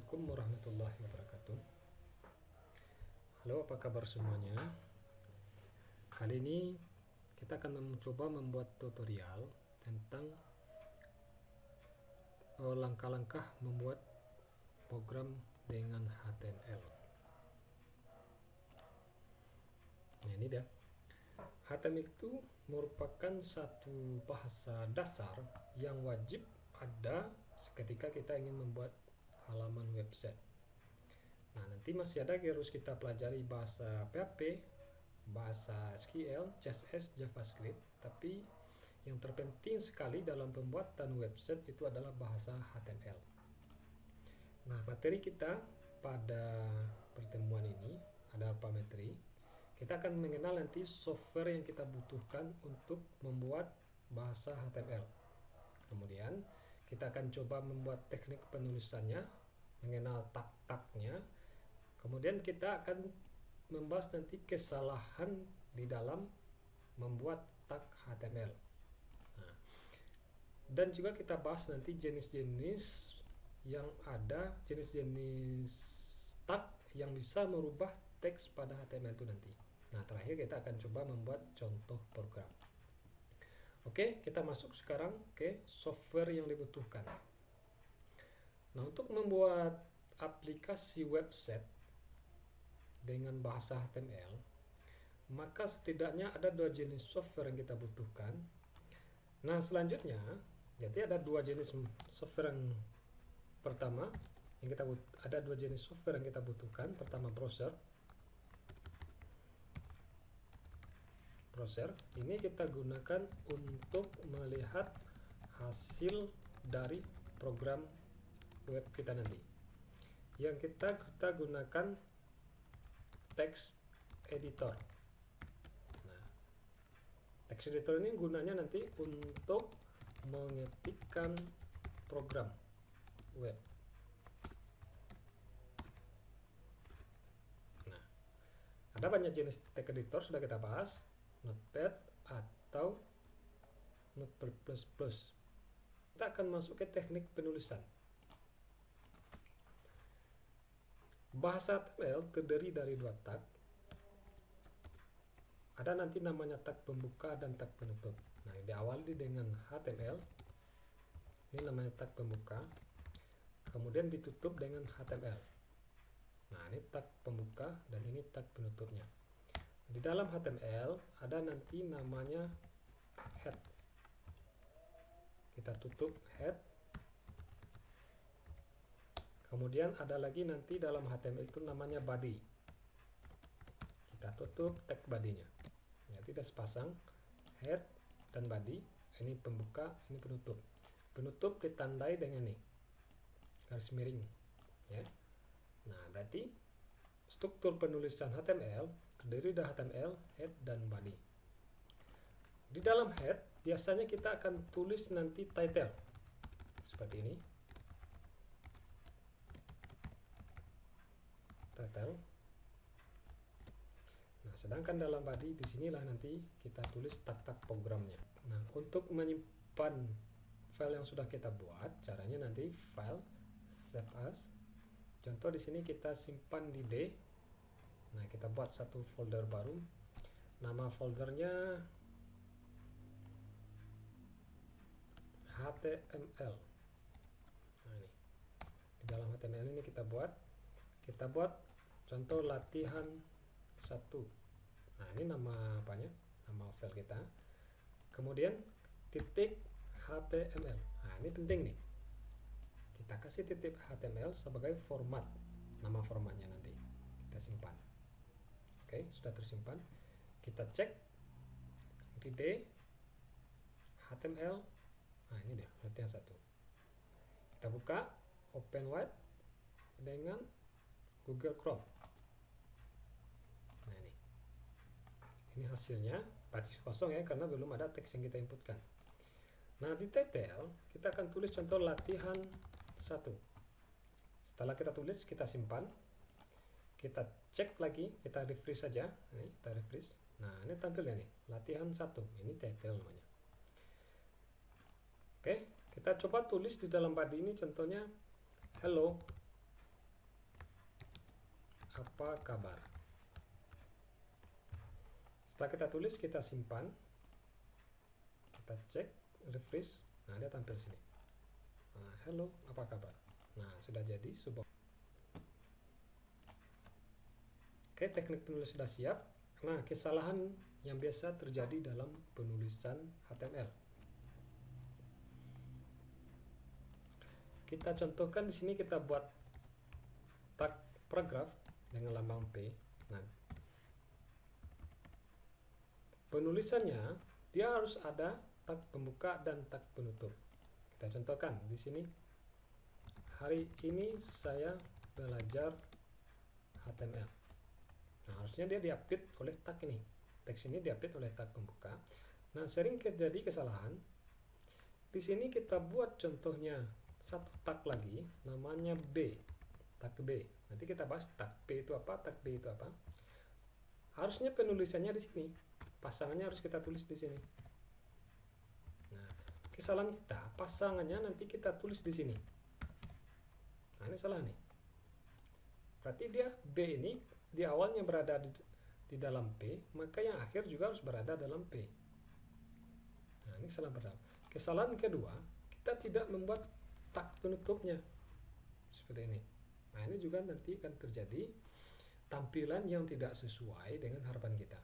Assalamualaikum warahmatullahi wabarakatuh. Halo, apa kabar semuanya? Kali ini kita akan mencoba membuat tutorial tentang langkah-langkah membuat program dengan HTML. Nah, ini dia. HTML itu merupakan satu bahasa dasar yang wajib ada ketika kita ingin membuat halaman website. Nah, nanti masih ada harus kita pelajari bahasa PHP, bahasa SQL, CSS, JavaScript, tapi yang terpenting sekali dalam pembuatan website itu adalah bahasa HTML. Nah, materi kita pada pertemuan ini ada apa materi? Kita akan mengenal nanti software yang kita butuhkan untuk membuat bahasa HTML. Kemudian kita akan coba membuat teknik penulisannya, mengenal tag-tagnya. Kemudian kita akan membahas nanti kesalahan di dalam membuat tag HTML. Nah, dan juga kita bahas nanti jenis-jenis yang ada, jenis-jenis tag yang bisa merubah teks pada HTML itu nanti. Nah, terakhir kita akan coba membuat contoh program. Oke, kita masuk sekarang ke software yang dibutuhkan. Nah, untuk membuat aplikasi website dengan bahasa HTML, maka setidaknya ada dua jenis software yang kita butuhkan. Nah, selanjutnya, jadi ada dua jenis software yang pertama yang kita ada dua jenis software yang kita butuhkan. Pertama browser. Browser ini kita gunakan untuk melihat hasil dari program web kita nanti. Yang kita gunakan text editor. Nah, text editor ini gunanya nanti untuk mengetikkan program web. Nah, ada banyak jenis text editor sudah kita bahas. Notepad atau Notepad++. Kita akan masuk ke teknik penulisan. Bahasa HTML terdiri dari dua tag. Ada nanti namanya tag pembuka dan tag penutup. Nah, diawali dengan HTML. Ini namanya tag pembuka. Kemudian ditutup dengan HTML. Nah, ini tag pembuka dan ini tag penutupnya. Di dalam HTML ada nanti namanya head. Kita tutup head. Kemudian ada lagi nanti dalam HTML itu namanya body. Kita tutup tag body-nya. Ya, tidak sepasang head dan body. Ini pembuka, ini penutup. Penutup ditandai dengan ini garis miring. Ya. Nah, berarti struktur penulisan HTML terdiri dari HTML, head, dan body. Di dalam head, biasanya kita akan tulis nanti title. Seperti ini. Title. Nah, sedangkan dalam body, disinilah nanti kita tulis tag-tag programnya. Nah, untuk menyimpan file yang sudah kita buat, caranya nanti file, save as. Contoh di sini kita simpan di D. Nah, kita buat satu folder baru. Nama foldernya HTML. Nah, ini. Di dalam HTML ini kita buat contoh latihan 1. Nah, ini nama apanya? Nama file kita. Kemudian titik HTML. Nah, ini penting nih. Kita kasih titik HTML sebagai format. Nama formatnya nanti. Kita simpan. Oke, sudah tersimpan. Kita cek di D HTML. Nah, ini dia, latihan 1. Kita buka, open wide dengan Google Chrome. Nah, ini hasilnya, baris kosong ya, karena belum ada teks yang kita inputkan. Nah, di title kita akan tulis contoh latihan 1. Setelah kita tulis, kita simpan. Kita cek lagi, kita refresh saja. Ini kita refresh. Nah, ini tampilnya nih, latihan 1. Ini title namanya. Oke, kita coba tulis di dalam body ini contohnya hello. apa kabar. Setelah kita tulis, kita simpan, kita cek, refresh. Nah, dia tampil sini. Nah, hello, apa kabar. Nah, sudah jadi sebuah. Oke, teknik penulis sudah siap. Nah, kesalahan yang biasa terjadi dalam penulisan HTML. Kita contohkan di sini, kita buat tag paragraf dengan lambang P. Nah, penulisannya dia harus ada tag pembuka dan tag penutup. Kita contohkan di sini. Hari ini saya belajar HTML. Nah, harusnya dia diapit oleh tag ini. Teks ini diapit oleh tag pembuka. Nah, sering terjadi kesalahan. Di sini kita buat contohnya satu tag lagi, namanya B. Tag B. Nanti kita bahas tag P itu apa, tag B itu apa. Harusnya penulisannya di sini. Pasangannya harus kita tulis di sini. Nah, kesalahan kita, pasangannya nanti kita tulis di sini. Nah, ini salah nih. Berarti dia B ini di awalnya berada di dalam P, maka yang akhir juga harus berada dalam P. Nah, ini kesalahan pertama. Kesalahan kedua, kita tidak membuat tag penutupnya seperti ini. Nah, ini juga nanti akan terjadi tampilan yang tidak sesuai dengan harapan kita.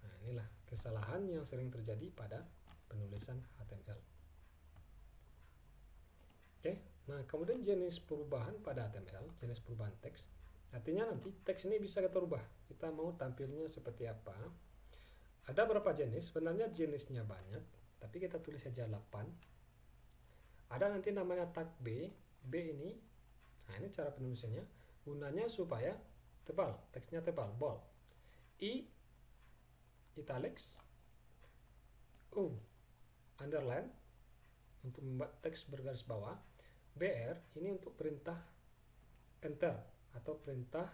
Nah, inilah kesalahan yang sering terjadi pada penulisan HTML. Oke, nah kemudian jenis perubahan pada HTML, jenis perubahan teks. Artinya nanti teks ini bisa kita rubah. Kita mau tampilnya seperti apa. Ada berapa jenis? Sebenarnya jenisnya banyak, tapi kita tulis saja 8. Ada nanti namanya tag B. B ini, nah ini cara penulisannya. Gunanya supaya tebal, teksnya tebal, bold. I, italics. U, underline, untuk membuat teks bergaris bawah. BR, ini untuk perintah enter, atau perintah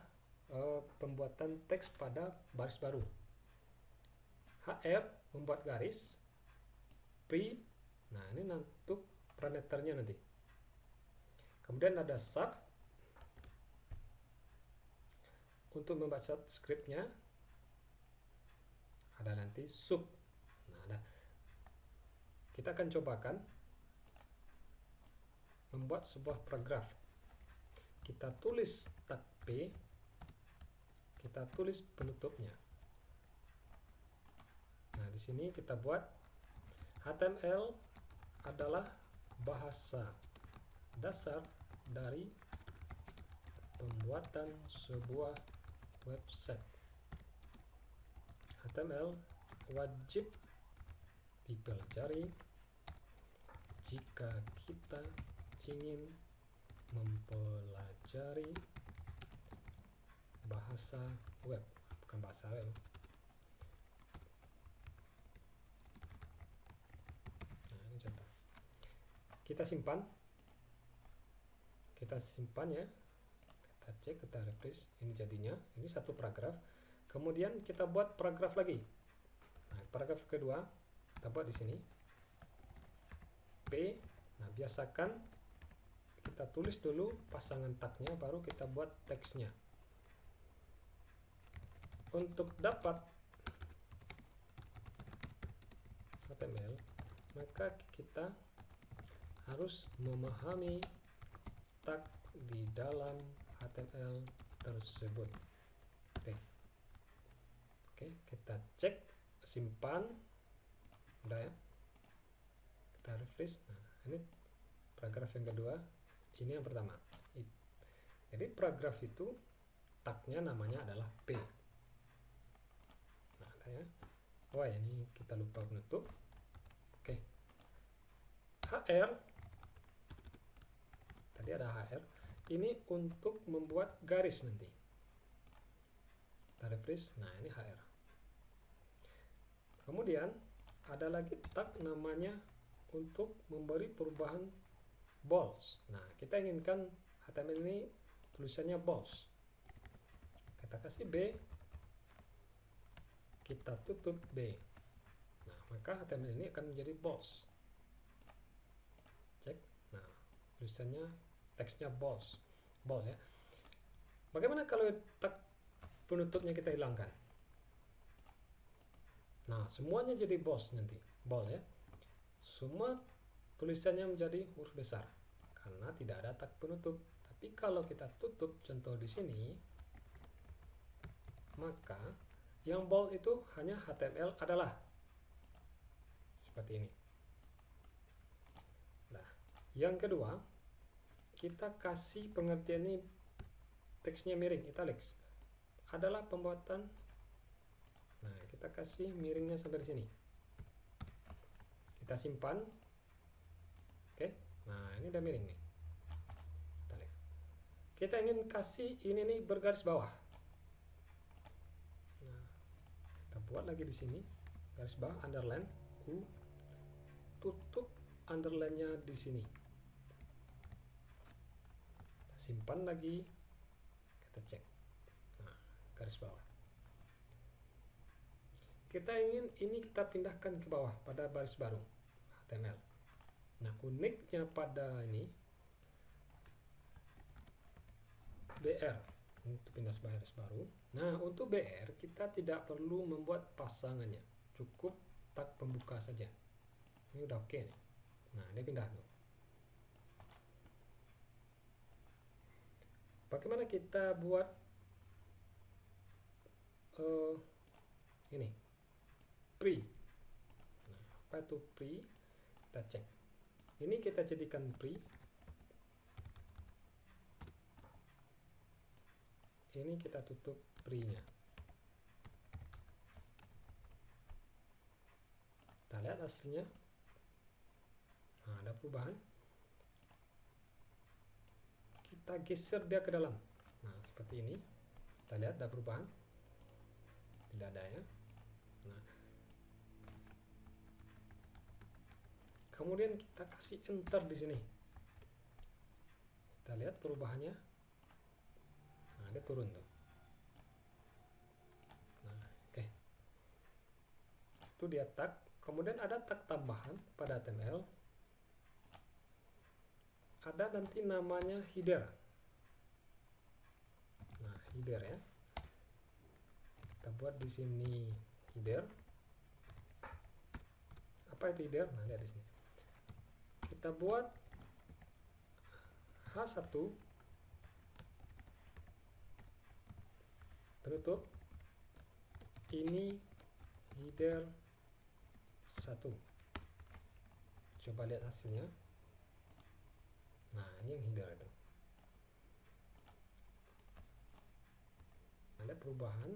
pembuatan teks pada baris baru. HR, membuat garis. Pre, nah ini untuk parameternya nanti. Kemudian ada sub, untuk membaca scriptnya. Ada nanti sub. Nah, ada. Kita akan cobakan membuat sebuah paragraf. Kita tulis tag P, kita tulis penutupnya. Nah, di sini kita buat HTML adalah bahasa dasar dari pembuatan sebuah website. HTML wajib dipelajari jika kita ingin mempelajari bahasa web, bukan bahasa web. Nah, ini contoh. Kita simpan ya. Kita cek, kita refresh. Ini jadinya, ini satu paragraf. Kemudian kita buat paragraf lagi. Nah, paragraf kedua kita buat di sini. P. Nah, biasakan kita tulis dulu pasangan tagnya, baru kita buat teksnya. Untuk dapat HTML, maka kita harus memahami tag di dalam HTML tersebut. Oke, kita cek, simpan, udah ya. Kita refresh. Nah, ini paragraf yang kedua, ini yang pertama. Jadi paragraf itu tagnya namanya adalah P. Nah, ada ya. Oh, ini kita lupa penutup. Oke. HR. Tadi ada HR. Ini untuk membuat garis nanti. Kita refresh. Nah, ini HR. Kemudian ada lagi tag namanya untuk memberi perubahan bold. Nah, kita inginkan HTML ini tulisannya bold. Kita kasih B, kita tutup B. Nah, maka HTML ini akan menjadi bold. Cek. Nah, tulisannya, teksnya bold ya. Bagaimana kalau tag penutupnya kita hilangkan? Nah, semuanya jadi bold nanti, bold ya. Semua tulisannya menjadi huruf besar karena tidak ada tag penutup. Tapi kalau kita tutup contoh di sini, maka yang bold itu hanya HTML adalah seperti ini. Nah, yang kedua, kita kasih pengertian ini teksnya miring, italics. Adalah pembuatan. Nah, kita kasih miringnya sampai di sini. Kita simpan. Oke. Nah, ini udah miring nih. Kita ingin kasih ini nih bergaris bawah. Nah, kita buat lagi di sini garis bawah underline U, tutup underline-nya di sini. Kita simpan lagi, kita cek. Nah, garis bawah. Kita ingin ini kita pindahkan ke bawah pada baris baru HTML. Nah, uniknya pada ini BR untuk pindah baris baru. Nah, untuk BR kita tidak perlu membuat pasangannya, cukup tag pembuka saja. Ini udah oke nih. Nah, ini pindah tuh. Bagaimana kita buat ini pre? Nah, apa itu pre? Kita cek. Ini kita jadikan pre. Ini kita tutup pre-nya. Kita lihat hasilnya. Nah, ada perubahan. Kita geser dia ke dalam. Nah, seperti ini. Kita lihat ada perubahan. Tidak ada ya. Nah, kemudian kita kasih enter di sini. Kita lihat perubahannya. Nah, dia turun tuh. Nah, oke. Itu dia tag. Kemudian ada tag tambahan pada HTML. Ada nanti namanya header. Nah, header ya. Kita buat di sini header. Apa itu header? Nah, lihat di sini. Kita buat H1 penutup. Ini header 1. Coba lihat hasilnya. Nah, ini yang header itu. Ada perubahan.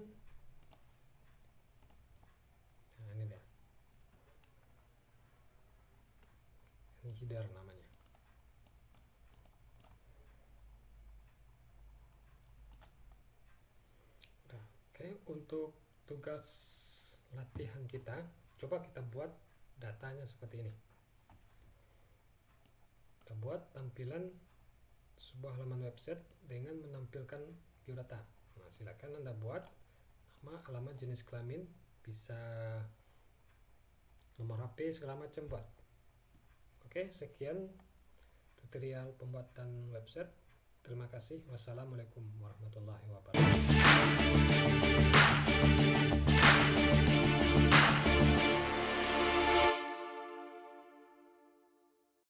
Nah, ini dia. Ini header namanya. Nah, oke, untuk tugas latihan kita, coba kita buat datanya seperti ini. Kita buat tampilan sebuah halaman website dengan menampilkan biodata. Nah, silakan Anda buat nama, alamat, jenis kelamin, bisa nomor HP, segala macam buat. Oke, sekian tutorial pembuatan website. Terima kasih. Wassalamualaikum warahmatullahi wabarakatuh.